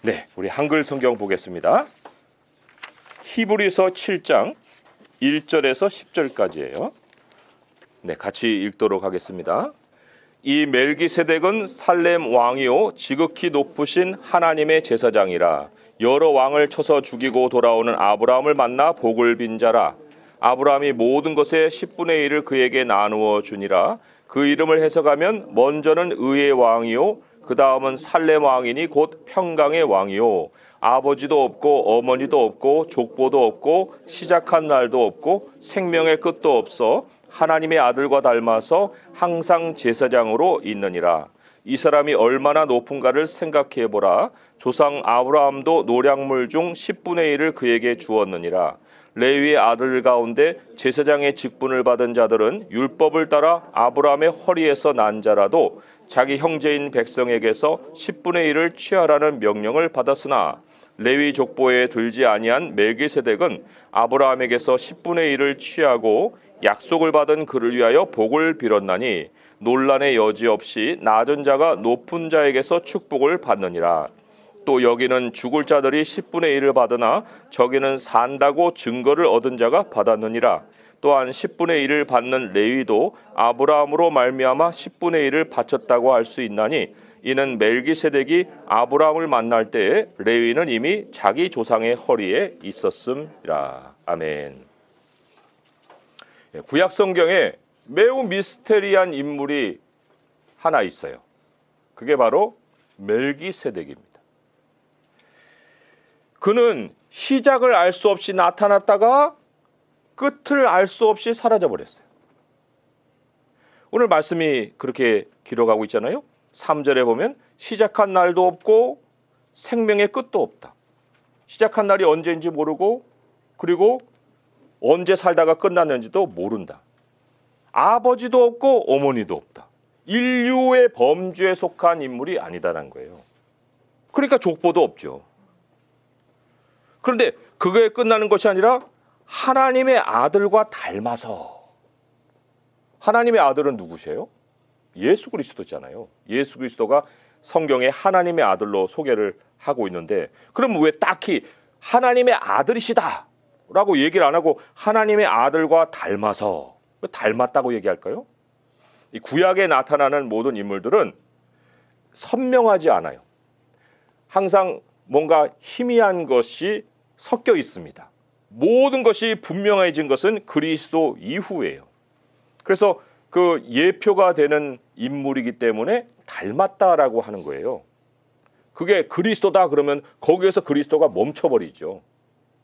네, 우리 한글 성경 보겠습니다. 히브리서 7장 1절에서 10절까지예요. 네, 같이 읽도록 하겠습니다. 이 멜기세덱은 살렘 왕이요 지극히 높으신 하나님의 제사장이라. 여러 왕을 쳐서 죽이고 돌아오는 아브라함을 만나 복을 빈 자라. 아브라함이 모든 것의 10분의 1을 그에게 나누어 주니라. 그 이름을 해석하면 먼저는 의의 왕이요 그 다음은 살렘 왕이니 곧 평강의 왕이요 아버지도 없고 어머니도 없고 족보도 없고 시작한 날도 없고 생명의 끝도 없어 하나님의 아들과 닮아서 항상 제사장으로 있느니라. 이 사람이 얼마나 높은가를 생각해 보라. 조상 아브라함도 노량물 중 10분의 1을 그에게 주었느니라. 레위의 아들 가운데 제사장의 직분을 받은 자들은 율법을 따라 아브라함의 허리에서 난 자라도 자기 형제인 백성에게서 10분의 1을 취하라는 명령을 받았으나 레위 족보에 들지 아니한 멜기세덱은 아브라함에게서 10분의 1을 취하고 약속을 받은 그를 위하여 복을 빌었나니 논란의 여지 없이 낮은 자가 높은 자에게서 축복을 받느니라. 또 여기는 죽을 자들이 10분의 1을 받으나 저기는 산다고 증거를 얻은 자가 받았느니라. 또한 10분의 1을 받는 레위도 아브라함으로 말미암아 10분의 1을 바쳤다고 할 수 있나니 이는 멜기세덱이 아브라함을 만날 때에 레위는 이미 자기 조상의 허리에 있었음이라. 아멘. 구약 성경에 매우 미스테리한 인물이 하나 있어요. 그게 바로 멜기세덱입니다. 그는 시작을 알 수 없이 나타났다가 끝을 알 수 없이 사라져 버렸어요. 오늘 말씀이 그렇게 기록하고 있잖아요. 3절에 보면 시작한 날도 없고 생명의 끝도 없다. 시작한 날이 언제인지 모르고 그리고 언제 살다가 끝났는지도 모른다. 아버지도 없고 어머니도 없다. 인류의 범주에 속한 인물이 아니다라는 거예요. 그러니까 족보도 없죠. 그런데 그거에 끝나는 것이 아니라 하나님의 아들과 닮아서. 하나님의 아들은 누구세요? 예수 그리스도잖아요. 예수 그리스도가 성경에 하나님의 아들로 소개를 하고 있는데 그럼 왜 딱히 하나님의 아들이시다 라고 얘기를 안 하고 하나님의 아들과 닮아서 왜 닮았다고 얘기할까요? 이 구약에 나타나는 모든 인물들은 선명하지 않아요. 항상 뭔가 희미한 것이 섞여 있습니다. 모든 것이 분명해진 것은 그리스도 이후예요. 그래서 그 예표가 되는 인물이기 때문에 닮았다라고 하는 거예요. 그게 그리스도다 그러면 거기에서 그리스도가 멈춰버리죠.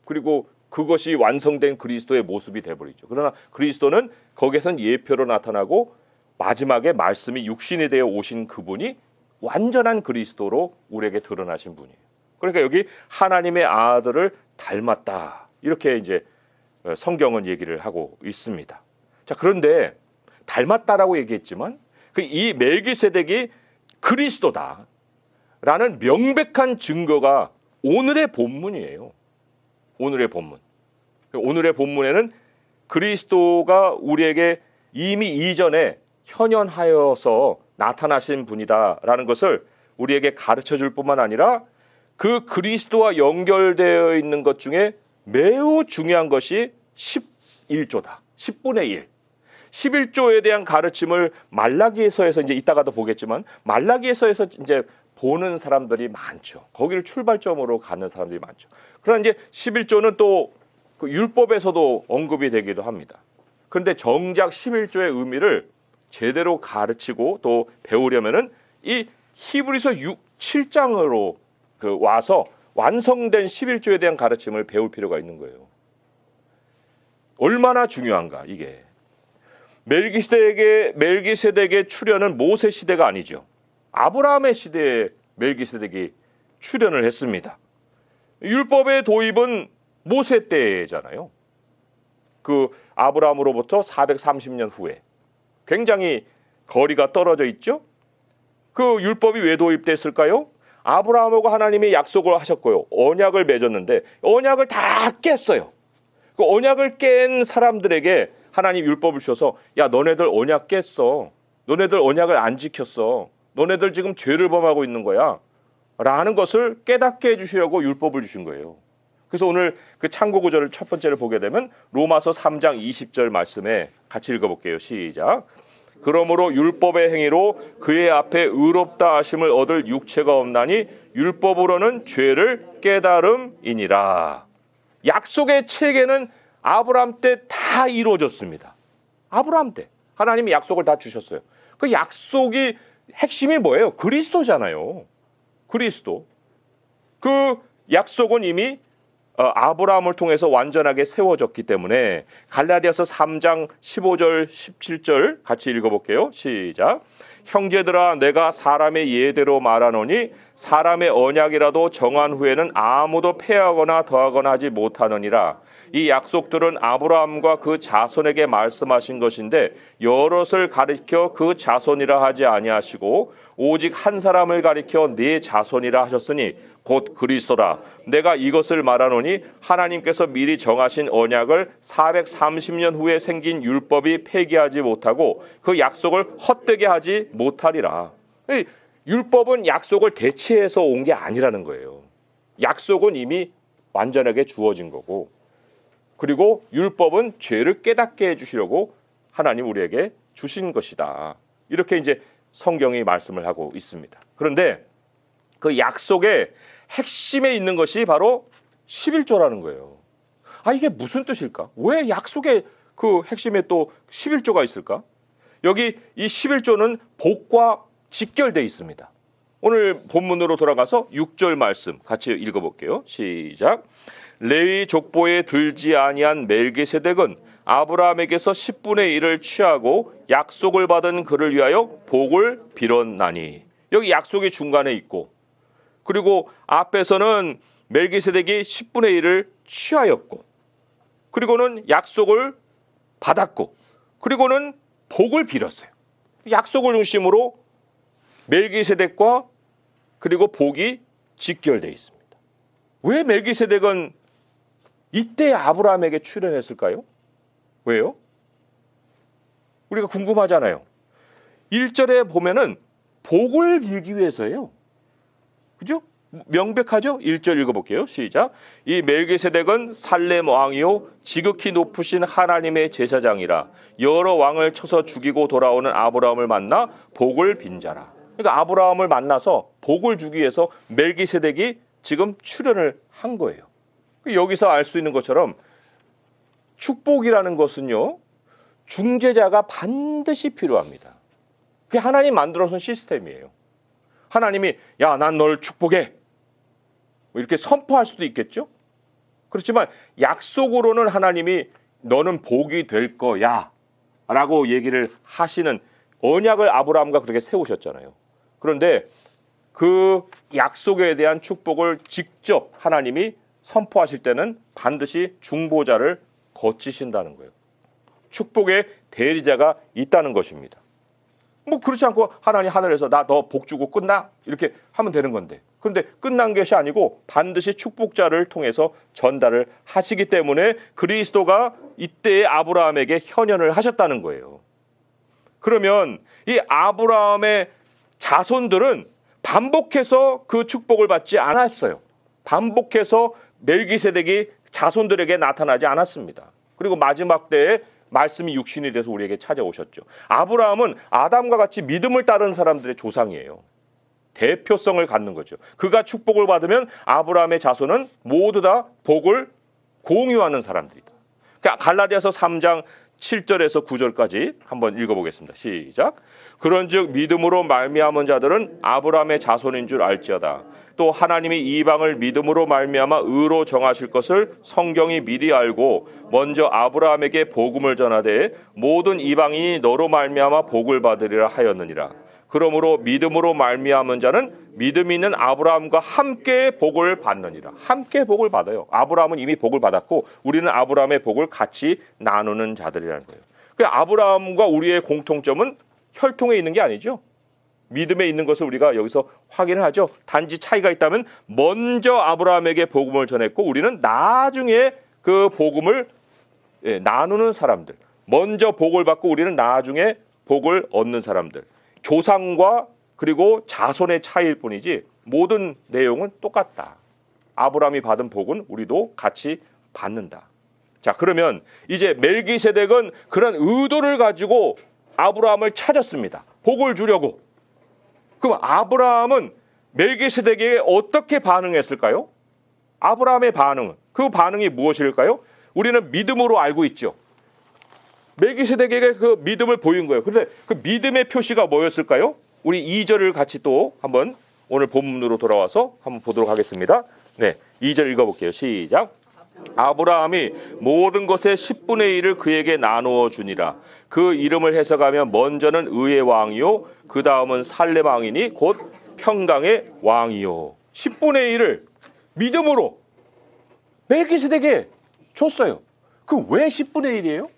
그리고 그것이 완성된 그리스도의 모습이 돼버리죠. 그러나 그리스도는 거기에선 예표로 나타나고 마지막에 말씀이 육신이 되어 오신 그분이 완전한 그리스도로 우리에게 드러나신 분이에요. 그러니까 여기 하나님의 아들을 닮았다. 이렇게 이제 성경은 얘기를 하고 있습니다. 자, 그런데 닮았다라고 얘기했지만 이 멜기세덱이 그리스도다라는 명백한 증거가 오늘의 본문이에요. 오늘의 본문. 오늘의 본문에는 그리스도가 우리에게 이미 이전에 현현하여서 나타나신 분이다라는 것을 우리에게 가르쳐 줄 뿐만 아니라 그 그리스도와 연결되어 있는 것 중에 매우 중요한 것이 11조다. 10분의 1. 11조에 대한 가르침을 말라기서에서 이제 이따가도 보겠지만 말라기서에서 이제 보는 사람들이 많죠. 거기를 출발점으로 가는 사람들이 많죠. 그러나 이제 11조는 또 그 율법에서도 언급이 되기도 합니다. 그런데 정작 11조의 의미를 제대로 가르치고 또 배우려면은 이 히브리서 7장으로 와서 완성된 11조에 대한 가르침을 배울 필요가 있는 거예요. 얼마나 중요한가 이게. 멜기세덱의 출현은 모세 시대가 아니죠. 아브라함의 시대에 멜기세덱이 출현을 했습니다. 율법의 도입은 모세 때잖아요. 그 아브라함으로부터 430년 후에 굉장히 거리가 떨어져 있죠. 그 율법이 왜 도입됐을까요? 아브라함하고 하나님이 약속을 하셨고요. 언약을 맺었는데 언약을 다 깼어요. 그 언약을 깬 사람들에게 하나님 율법을 주셔서 야 너네들 언약 깼어. 너네들 언약을 안 지켰어. 너네들 지금 죄를 범하고 있는 거야. 라는 것을 깨닫게 해주시려고 율법을 주신 거예요. 그래서 오늘 그 참고 구절을 첫 번째를 보게 되면 로마서 3장 20절 말씀에 같이 읽어볼게요. 시작. 그러므로 율법의 행위로 그의 앞에 의롭다 하심을 얻을 육체가 없나니 율법으로는 죄를 깨달음이니라. 약속의 체계는 아브라함 때 다 이루어졌습니다. 아브라함 때 하나님이 약속을 다 주셨어요. 그 약속이 핵심이 뭐예요? 그리스도잖아요. 그리스도. 그 약속은 이미 아브라함을 통해서 완전하게 세워졌기 때문에 갈라디아서 3장 15절 17절 같이 읽어볼게요. 시작. 형제들아 내가 사람의 예대로 말하노니 사람의 언약이라도 정한 후에는 아무도 폐하거나 더하거나 하지 못하느니라. 이 약속들은 아브라함과 그 자손에게 말씀하신 것인데 여럿을 가리켜 그 자손이라 하지 아니하시고 오직 한 사람을 가리켜 네 자손이라 하셨으니 곧 그리스도라. 내가 이것을 말하노니 하나님께서 미리 정하신 언약을 430년 후에 생긴 율법이 폐기하지 못하고 그 약속을 헛되게 하지 못하리라. 율법은 약속을 대체해서 온 게 아니라는 거예요. 약속은 이미 완전하게 주어진 거고, 그리고 율법은 죄를 깨닫게 해주시려고 하나님 우리에게 주신 것이다. 이렇게 이제 성경이 말씀을 하고 있습니다. 그런데 그 약속의 핵심에 있는 것이 바로 11조라는 거예요. 이게 무슨 뜻일까? 왜 약속의 그 핵심에 또 11조가 있을까? 여기 이 11조는 복과 직결되어 있습니다. 오늘 본문으로 돌아가서 6절 말씀 같이 읽어볼게요. 시작. 레위 족보에 들지 아니한 멜기세덱은 아브라함에게서 10분의 1을 취하고 약속을 받은 그를 위하여 복을 빌었나니. 여기 약속이 중간에 있고, 그리고 앞에서는 멜기세덱이 10분의 1을 취하였고, 그리고는 약속을 받았고, 그리고는 복을 빌었어요. 약속을 중심으로 멜기세덱과 그리고 복이 직결되어 있습니다. 왜 멜기세덱은 이때 아브라함에게 출연했을까요? 왜요? 우리가 궁금하잖아요. 1절에 보면은 복을 빌기 위해서예요. 그죠? 명백하죠? 1절 읽어볼게요. 시작. 이 멜기세덱은 살렘 왕이요 지극히 높으신 하나님의 제사장이라. 여러 왕을 쳐서 죽이고 돌아오는 아브라함을 만나 복을 빈 자라. 그러니까 아브라함을 만나서 복을 주기 위해서 멜기세덱이 지금 출연을 한 거예요. 여기서 알 수 있는 것처럼 축복이라는 것은요, 중재자가 반드시 필요합니다. 그게 하나님 만들어선 시스템이에요. 하나님이 야, 난 널 축복해, 이렇게 선포할 수도 있겠죠. 그렇지만 약속으로는 하나님이 너는 복이 될 거야 라고 얘기를 하시는 언약을 아브라함과 그렇게 세우셨잖아요. 그런데 그 약속에 대한 축복을 직접 하나님이 선포하실 때는 반드시 중보자를 거치신다는 거예요. 축복의 대리자가 있다는 것입니다. 뭐 그렇지 않고 하나님 하늘에서 나 너 복 주고 끝나? 이렇게 하면 되는 건데, 그런데 끝난 것이 아니고 반드시 축복자를 통해서 전달을 하시기 때문에 그리스도가 이때의 아브라함에게 현현을 하셨다는 거예요. 그러면 이 아브라함의 자손들은 반복해서 그 축복을 받지 않았어요. 반복해서 멜기세덱이 자손들에게 나타나지 않았습니다. 그리고 마지막 때에 말씀이 육신이 돼서 우리에게 찾아오셨죠. 아브라함은 아담과 같이 믿음을 따르는 사람들의 조상이에요. 대표성을 갖는 거죠. 그가 축복을 받으면 아브라함의 자손은 모두 다 복을 공유하는 사람들이다. 그러니까 갈라디아서 3장 7절에서 9절까지 한번 읽어보겠습니다. 시작. 그런즉 믿음으로 말미암은 자들은 아브라함의 자손인 줄 알지어다. 또 하나님이 이방을 믿음으로 말미암아 의로 정하실 것을 성경이 미리 알고 먼저 아브라함에게 복음을 전하되 모든 이방인이 너로 말미암아 복을 받으리라 하였느니라. 그러므로 믿음으로 말미암은 자는 믿음 있는 아브라함과 함께 복을 받느니라. 함께 복을 받아요. 아브라함은 이미 복을 받았고 우리는 아브라함의 복을 같이 나누는 자들이라는 거예요. 그러니까 아브라함과 우리의 공통점은 혈통에 있는 게 아니죠. 믿음에 있는 것을 우리가 여기서 확인을 하죠. 단지 차이가 있다면 먼저 아브라함에게 복음을 전했고 우리는 나중에 그 복음을 나누는 사람들. 먼저 복을 받고 우리는 나중에 복을 얻는 사람들. 조상과 그리고 자손의 차이일 뿐이지 모든 내용은 똑같다. 아브라함이 받은 복은 우리도 같이 받는다. 자, 그러면 이제 멜기세덱은 그런 의도를 가지고 아브라함을 찾았습니다. 복을 주려고. 그럼 아브라함은 멜기세덱에게 어떻게 반응했을까요? 아브라함의 반응은, 그 반응이 무엇일까요? 우리는 믿음으로 알고 있죠. 멜기세덱에게 그 믿음을 보인 거예요. 그런데 그 믿음의 표시가 뭐였을까요? 우리 2절을 같이 또 한번 오늘 본문으로 돌아와서 한번 보도록 하겠습니다. 네, 2절 읽어볼게요. 시작. 아브라함이 모든 것의 10분의 1을 그에게 나누어 주니라. 그 이름을 해석하면 먼저는 의의 왕이요 그 다음은 살렘 왕이니 곧 평강의 왕이요. 10분의 1을 믿음으로 멜기세덱에게 줬어요. 그 왜 10분의 1이에요?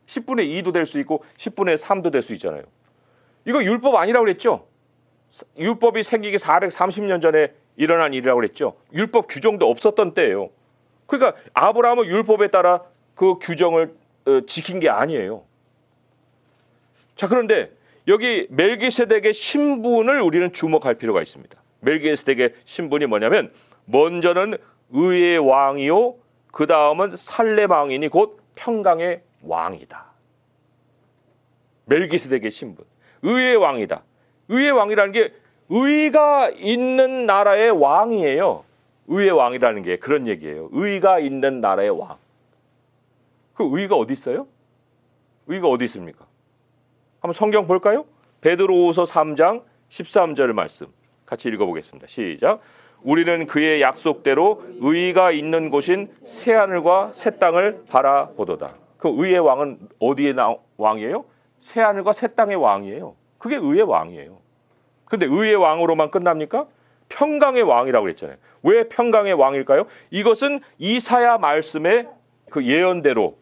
10분의 2도 될 수 있고 10분의 3도 될 수 있잖아요. 이거 율법 아니라고 그랬죠? 율법이 생기기 430년 전에 일어난 일이라고 그랬죠? 율법 규정도 없었던 때예요. 그러니까 아브라함은 율법에 따라 그 규정을 지킨 게 아니에요. 자, 그런데 여기 멜기세덱의 신분을 우리는 주목할 필요가 있습니다. 멜기세덱의 신분이 뭐냐면 먼저는 의의 왕이요 그 다음은 살렘 왕이니 곧 평강의 왕이다. 멜기세덱의 신분. 의의 왕이다. 의의 왕이라는 게 의가 있는 나라의 왕이에요. 의의 왕이라는 게 그런 얘기예요. 의가 있는 나라의 왕. 그 의가 어디 있어요? 의가 어디 있습니까? 한번 성경 볼까요? 베드로후서 3장 13절 말씀 같이 읽어보겠습니다. 시작. 우리는 그의 약속대로 의가 있는 곳인 새하늘과 새 땅을 바라보도다. 그 의의 왕은 어디의 왕이에요? 새하늘과 새 땅의 왕이에요. 그게 의의 왕이에요. 근데 의의 왕으로만 끝납니까? 평강의 왕이라고 그랬잖아요. 왜 평강의 왕일까요? 이것은 이사야 말씀의 그 예언대로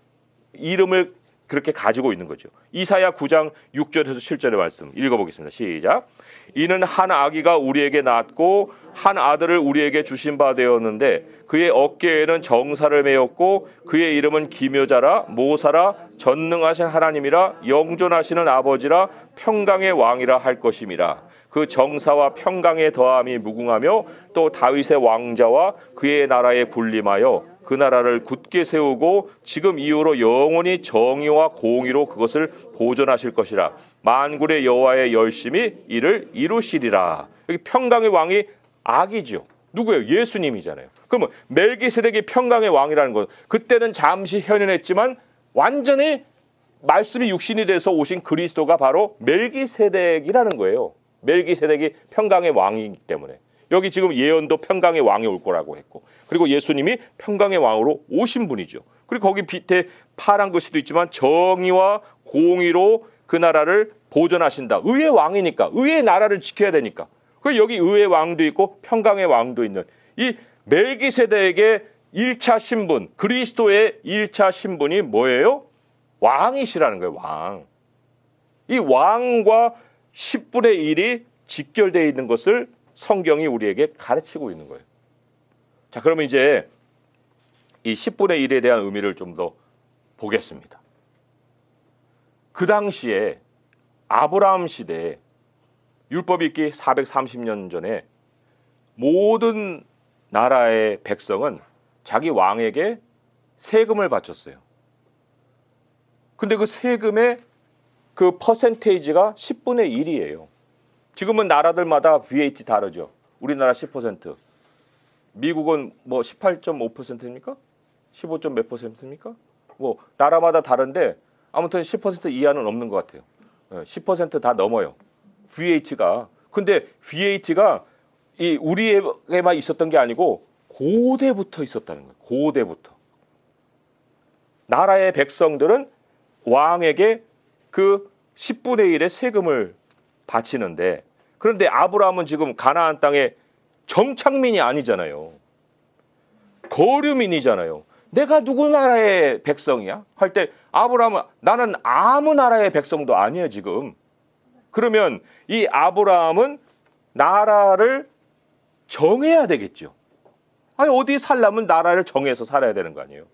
이름을 그렇게 가지고 있는 거죠. 이사야 9장 6절에서 7절의 말씀 읽어보겠습니다. 시작. 이는 한 아기가 우리에게 낳았고 한 아들을 우리에게 주신 바 되었는데 그의 어깨에는 정사를 메었고 그의 이름은 기묘자라 모사라 전능하신 하나님이라 영존하시는 아버지라 평강의 왕이라 할 것임이라. 그 정사와 평강의 더함이 무궁하며 또 다윗의 왕자와 그의 나라에 군림하여 그 나라를 굳게 세우고 지금 이후로 영원히 정의와 공의로 그것을 보존하실 것이라. 만군의 여호와의 열심히 이를 이루시리라. 여기 평강의 왕이 아기죠. 누구예요? 예수님이잖아요. 그러면 멜기세덱이 평강의 왕이라는 것, 그때는 잠시 현현했지만 완전히 말씀이 육신이 돼서 오신 그리스도가 바로 멜기세덱이라는 거예요. 멜기세덱이 평강의 왕이기 때문에 여기 지금 예언도 평강의 왕이 올 거라고 했고, 그리고 예수님이 평강의 왕으로 오신 분이죠. 그리고 거기 밑에 파란 글씨도 있지만 정의와 공의로 그 나라를 보존하신다. 의의 왕이니까, 의의 나라를 지켜야 되니까. 그리고 여기 의의 왕도 있고 평강의 왕도 있는 이 멜기세덱의 1차 신분, 그리스도의 1차 신분이 뭐예요? 왕이시라는 거예요. 왕. 이 왕과 10분의 1이 직결되어 있는 것을 성경이 우리에게 가르치고 있는 거예요. 자, 그러면 이제 이 10분의 1에 대한 의미를 좀 더 보겠습니다. 그 당시에 아브라함 시대에 율법이 있기 430년 전에 모든 나라의 백성은 자기 왕에게 세금을 바쳤어요. 근데 그 세금의 그 퍼센테이지가 10분의 1이에요. 지금은 나라들마다 VAT 다르죠. 우리나라 10%, 미국은 뭐 18.5%입니까? 15점 몇 %입니까? 뭐 나라마다 다른데 아무튼 10% 이하는 없는 것 같아요. 10% 다 넘어요. VAT가. 근데 VAT가 이 우리에게만 있었던 게 아니고 고대부터 있었다는 거예요. 고대부터. 나라의 백성들은 왕에게 그 10분의 1의 세금을 바치는데, 그런데 아브라함은 지금 가나안 땅에 정착민이 아니잖아요. 거류민이잖아요. 내가 누구 나라의 백성이야? 할 때 아브라함은 나는 아무 나라의 백성도 아니에요 지금. 그러면 이 아브라함은 나라를 정해야 되겠죠. 아니 어디 살려면 나라를 정해서 살아야 되는 거 아니에요.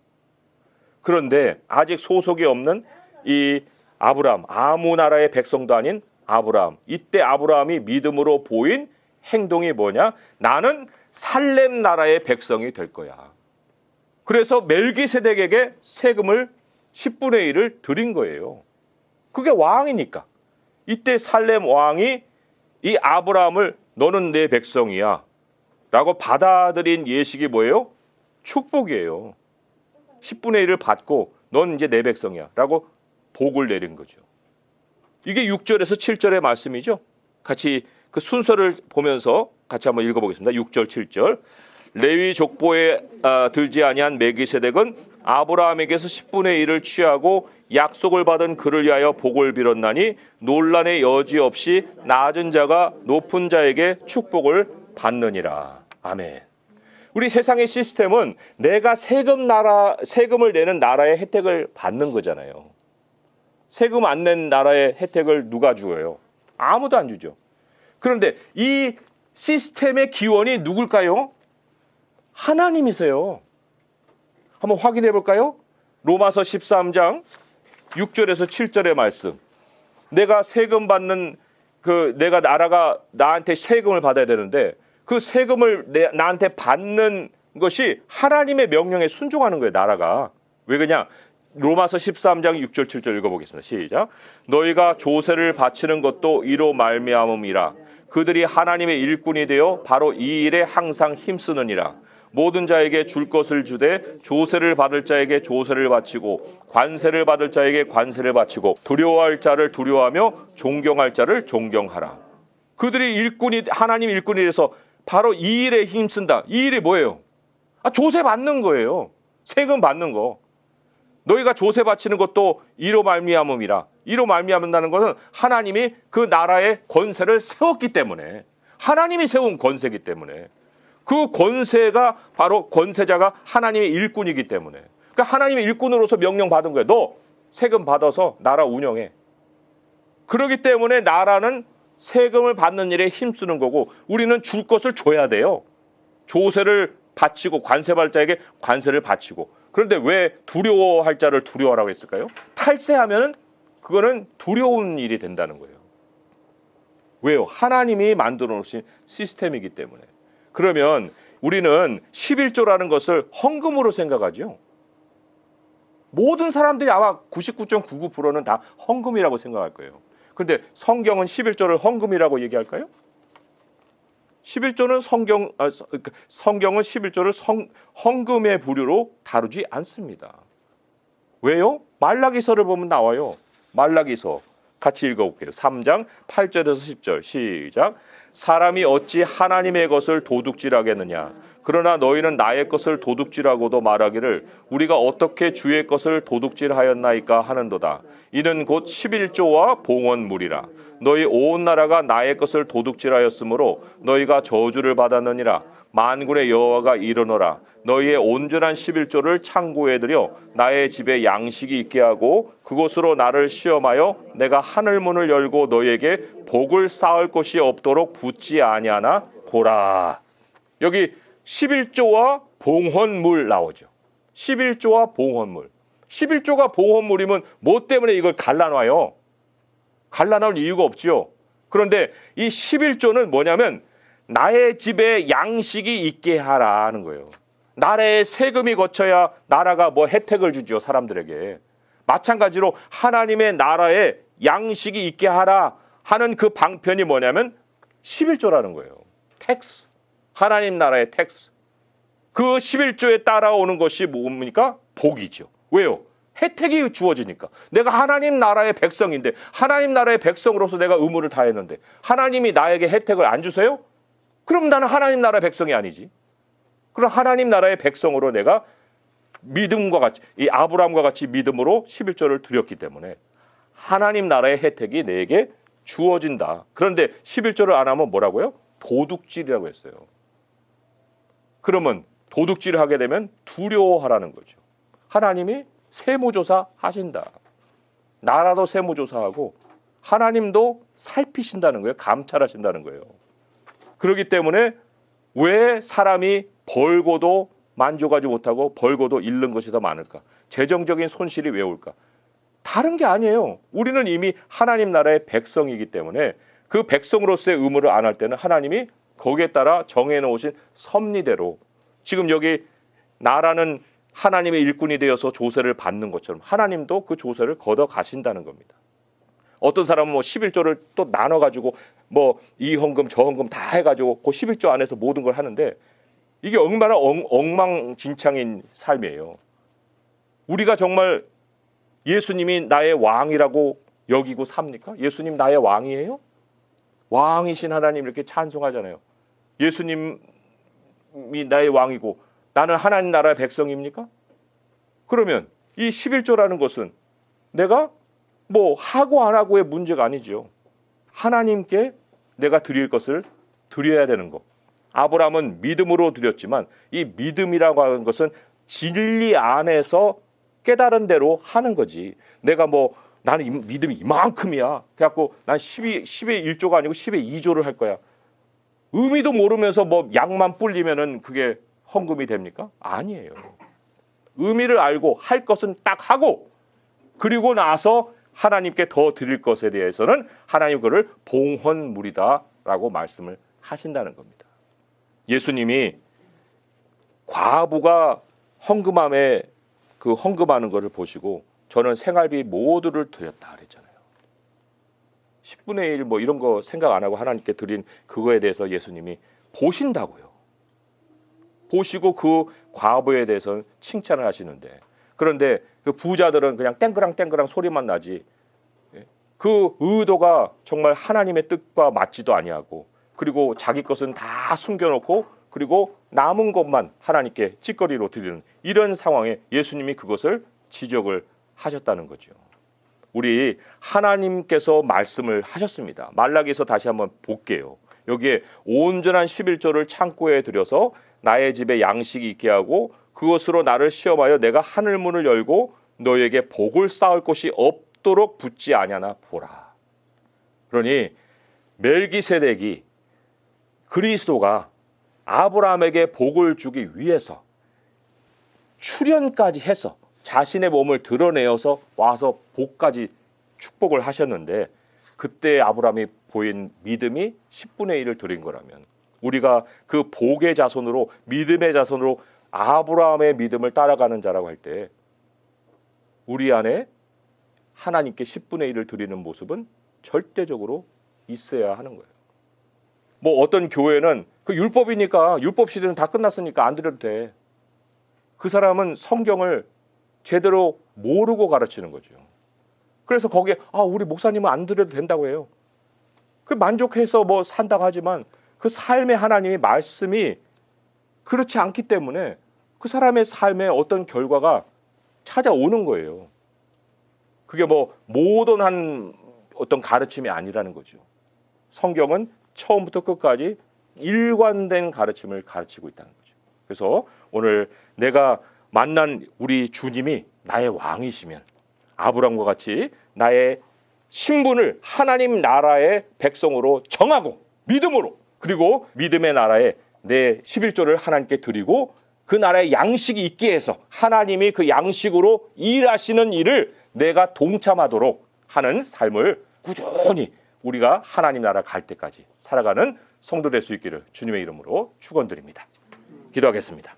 그런데 아직 소속이 없는 이 아브라함, 아무 나라의 백성도 아닌 아브라함, 이때 아브라함이 믿음으로 보인 행동이 뭐냐? 나는 살렘 나라의 백성이 될 거야. 그래서 멜기세덱에게 세금을 10분의 1을 드린 거예요. 그게 왕이니까. 이때 살렘 왕이 이 아브라함을 너는 내 백성이야 라고 받아들인 예식이 뭐예요? 축복이에요. 10분의 1을 받고 넌 이제 내 백성이야 라고 복을 내린 거죠. 이게 6절에서 7절의 말씀이죠. 같이 그 순서를 보면서 같이 한번 읽어보겠습니다. 6절 7절. 레위 족보에 들지 아니한 멜기세덱은 아브라함에게서 10분의 1을 취하고 약속을 받은 그를 위하여 복을 빌었나니 논란의 여지 없이 낮은 자가 높은 자에게 축복을 받느니라. 아멘. 우리 세상의 시스템은 내가 세금을 내는 나라의 혜택을 받는 거잖아요. 세금 안 낸 나라의 혜택을 누가 주어요? 아무도 안 주죠. 그런데 이 시스템의 기원이 누굴까요? 하나님이세요. 한번 확인해 볼까요? 로마서 13장 6절에서 7절의 말씀. 내가 세금 받는 내가 나라가 나한테 세금을 받아야 되는데 그 세금을 나한테 받는 것이 하나님의 명령에 순종하는 거예요, 나라가. 왜 그러냐? 로마서 13장 6절 7절 읽어보겠습니다. 시작. 너희가 조세를 바치는 것도 이로 말미암음이라. 그들이 하나님의 일꾼이 되어 바로 이 일에 항상 힘쓰느니라. 모든 자에게 줄 것을 주되 조세를 받을 자에게 조세를 바치고 관세를 받을 자에게 관세를 바치고 두려워할 자를 두려워하며 존경할 자를 존경하라. 그들이 하나님 일꾼이 돼서 바로 이 일에 힘쓴다. 이 일이 뭐예요? 조세 받는 거예요. 세금 받는 거. 너희가 조세 바치는 것도 이로 말미암음이라. 이로 말미암는다는 것은 하나님이 그 나라의 권세를 세웠기 때문에, 하나님이 세운 권세이기 때문에, 그 권세가 바로 권세자가 하나님의 일꾼이기 때문에, 그러니까 하나님의 일꾼으로서 명령받은 거예요. 너 세금 받아서 나라 운영해. 그렇기 때문에 나라는 세금을 받는 일에 힘쓰는 거고 우리는 줄 것을 줘야 돼요. 조세를 바치고 관세 받을 자에게 관세를 바치고. 그런데 왜 두려워할 자를 두려워하라고 했을까요? 탈세하면 그거는 두려운 일이 된다는 거예요. 왜요? 하나님이 만들어 놓으신 시스템이기 때문에. 그러면 우리는 11조라는 것을 헌금으로 생각하죠. 모든 사람들이 아마 99.99%는 다 헌금이라고 생각할 거예요. 그런데 성경은 11조를 헌금이라고 얘기할까요? 11조는 성경은 11조를 헌금의 부류로 다루지 않습니다. 왜요? 말라기서를 보면 나와요. 말라기서 같이 읽어볼게요. 3장 8절에서 10절 시작. 사람이 어찌 하나님의 것을 도둑질하겠느냐. 그러나 너희는 나의 것을 도둑질하고도 말하기를 우리가 어떻게 주의 것을 도둑질하였나이까 하는도다. 이는 곧 11조와 봉헌물이라. 너희 온 나라가 나의 것을 도둑질하였으므로 너희가 저주를 받았느니라. 만군의 여호와가 이르노라. 너희의 온전한 11조를 창고에 들여 나의 집에 양식이 있게 하고 그곳으로 나를 시험하여 내가 하늘문을 열고 너희에게 복을 쌓을 곳이 없도록 붙지 아니하나 보라. 여기 11조와 봉헌물 나오죠. 11조와 봉헌물. 11조가 봉헌물이면 뭐 때문에 이걸 갈라놔요? 갈라놓을 이유가 없죠. 그런데 이 11조는 뭐냐면 나의 집에 양식이 있게 하라는 거예요. 나라의 세금이 거쳐야 나라가 뭐 혜택을 주죠, 사람들에게. 마찬가지로 하나님의 나라에 양식이 있게 하라 하는 그 방편이 뭐냐면 11조라는 거예요. 텍스. 하나님 나라의 텍스. 그 11조에 따라오는 것이 뭡니까? 복이죠. 왜요? 혜택이 주어지니까. 내가 하나님 나라의 백성인데, 하나님 나라의 백성으로서 내가 의무를 다했는데 하나님이 나에게 혜택을 안 주세요? 그럼 나는 하나님 나라의 백성이 아니지. 그럼 하나님 나라의 백성으로 내가 믿음과 같이, 이 아브라함과 같이 믿음으로 11조를 드렸기 때문에 하나님 나라의 혜택이 내게 주어진다. 그런데 11조를 안 하면 뭐라고요? 도둑질이라고 했어요. 그러면 도둑질을 하게 되면 두려워하라는 거죠. 하나님이 세무조사 하신다. 나라도 세무조사하고 하나님도 살피신다는 거예요. 감찰하신다는 거예요. 그렇기 때문에 왜 사람이 벌고도 만족하지 못하고 벌고도 잃는 것이 더 많을까? 재정적인 손실이 왜 올까? 다른 게 아니에요. 우리는 이미 하나님 나라의 백성이기 때문에 그 백성으로서의 의무를 안 할 때는 하나님이 거기에 따라 정해놓으신 섭리대로 지금 여기 나라는 하나님의 일꾼이 되어서 조세를 받는 것처럼 하나님도 그 조세를 걷어 가신다는 겁니다. 어떤 사람은 뭐 11조를 또 나눠가지고 뭐 이 헌금 저 헌금 다 해가지고 그 11조 안에서 모든 걸 하는데 이게 얼마나 엉망진창인 삶이에요. 우리가 정말 예수님이 나의 왕이라고 여기고 삽니까? 예수님 나의 왕이에요? 왕이신 하나님 이렇게 찬송하잖아요. 예수님이 나의 왕이고 나는 하나님 나라의 백성입니까? 그러면 이 11조라는 것은 내가 뭐 하고 안 하고의 문제가 아니죠. 하나님께 내가 드릴 것을 드려야 되는 거. 아브라함은 믿음으로 드렸지만 이 믿음이라고 하는 것은 진리 안에서 깨달은 대로 하는 거지. 내가 뭐 나는 믿음이 이만큼이야. 그래갖고 난 10의 1조가 아니고 10의 2조를 할 거야. 의미도 모르면서 뭐 양만 불리면은 그게 헌금이 됩니까? 아니에요. 의미를 알고 할 것은 딱 하고 그리고 나서 하나님께 더 드릴 것에 대해서는 하나님 그를 봉헌물이다라고 말씀을 하신다는 겁니다. 예수님이 과부가 헌금함에 그 헌금하는 것을 보시고 저는 생활비 모두를 드렸다 그랬잖아요. 10분의 1 뭐 이런 거 생각 안 하고 하나님께 드린 그거에 대해서 예수님이 보신다고요. 보시고 그 과부에 대해서는 칭찬을 하시는데 그런데 그 부자들은 그냥 땡그랑 소리만 나지 그 의도가 정말 하나님의 뜻과 맞지도 아니하고 그리고 자기 것은 다 숨겨놓고 그리고 남은 것만 하나님께 찌꺼리로 드리는 이런 상황에 예수님이 그것을 지적을 하셨다는 거죠. 우리 하나님께서 말씀을 하셨습니다. 말라기에서 다시 한번 볼게요. 여기에 온전한 11조를 창고에 들여서 나의 집에 양식이 있게 하고 그것으로 나를 시험하여 내가 하늘문을 열고 너에게 복을 쌓을 곳이 없도록 붙지 아니하나 보라. 그러니 멜기세덱이 그리스도가 아브라함에게 복을 주기 위해서 출연까지 해서 자신의 몸을 드러내어서 와서 복까지 축복을 하셨는데 그때 아브라함이 보인 믿음이 10분의 1을 드린 거라면 우리가 그 복의 자손으로 믿음의 자손으로 아브라함의 믿음을 따라가는 자라고 할 때 우리 안에 하나님께 10분의 1을 드리는 모습은 절대적으로 있어야 하는 거예요. 뭐 어떤 교회는 그 율법이니까 율법 시대는 다 끝났으니까 안 드려도 돼. 그 사람은 성경을 제대로 모르고 가르치는 거죠. 그래서 거기에 우리 목사님은 안 드려도 된다고 해요. 그 만족해서 뭐 산다고 하지만 그 삶의 하나님의 말씀이 그렇지 않기 때문에 그 사람의 삶에 어떤 결과가 찾아오는 거예요. 그게 뭐 모던한 어떤 가르침이 아니라는 거죠. 성경은 처음부터 끝까지 일관된 가르침을 가르치고 있다는 거죠. 그래서 오늘 내가 만난 우리 주님이 나의 왕이시면 아브라함과 같이 나의 신분을 하나님 나라의 백성으로 정하고 믿음으로 그리고 믿음의 나라에 내 11조를 하나님께 드리고 그 나라의 양식이 있게 해서 하나님이 그 양식으로 일하시는 일을 내가 동참하도록 하는 삶을 꾸준히 우리가 하나님 나라 갈 때까지 살아가는 성도 될 수 있기를 주님의 이름으로 축원드립니다. 기도하겠습니다.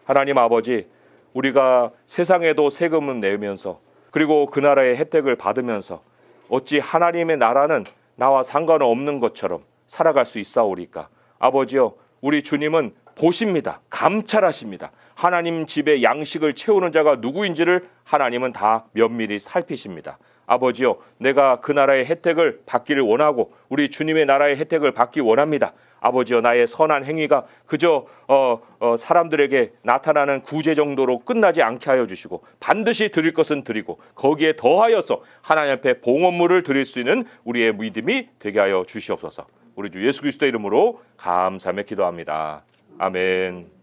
하나님 아버지, 우리가 세상에도 세금을 내면서 그리고 그 나라의 혜택을 받으면서 어찌 하나님의 나라는 나와 상관없는 것처럼 살아갈 수 있사오리까? 아버지여, 우리 주님은 보십니다. 감찰하십니다. 하나님 집에 양식을 채우는 자가 누구인지를 하나님은 다 면밀히 살피십니다. 아버지여, 내가 그 나라의 혜택을 받기를 원하고 우리 주님의 나라의 혜택을 받기 원합니다. 아버지여, 나의 선한 행위가 그저 사람들에게 나타나는 구제 정도로 끝나지 않게 하여 주시고 반드시 드릴 것은 드리고 거기에 더하여서 하나님 앞에 봉헌물을 드릴 수 있는 우리의 믿음이 되게 하여 주시옵소서. 우리 주 예수 그리스도의 이름으로 감사하며 기도합니다. 아멘.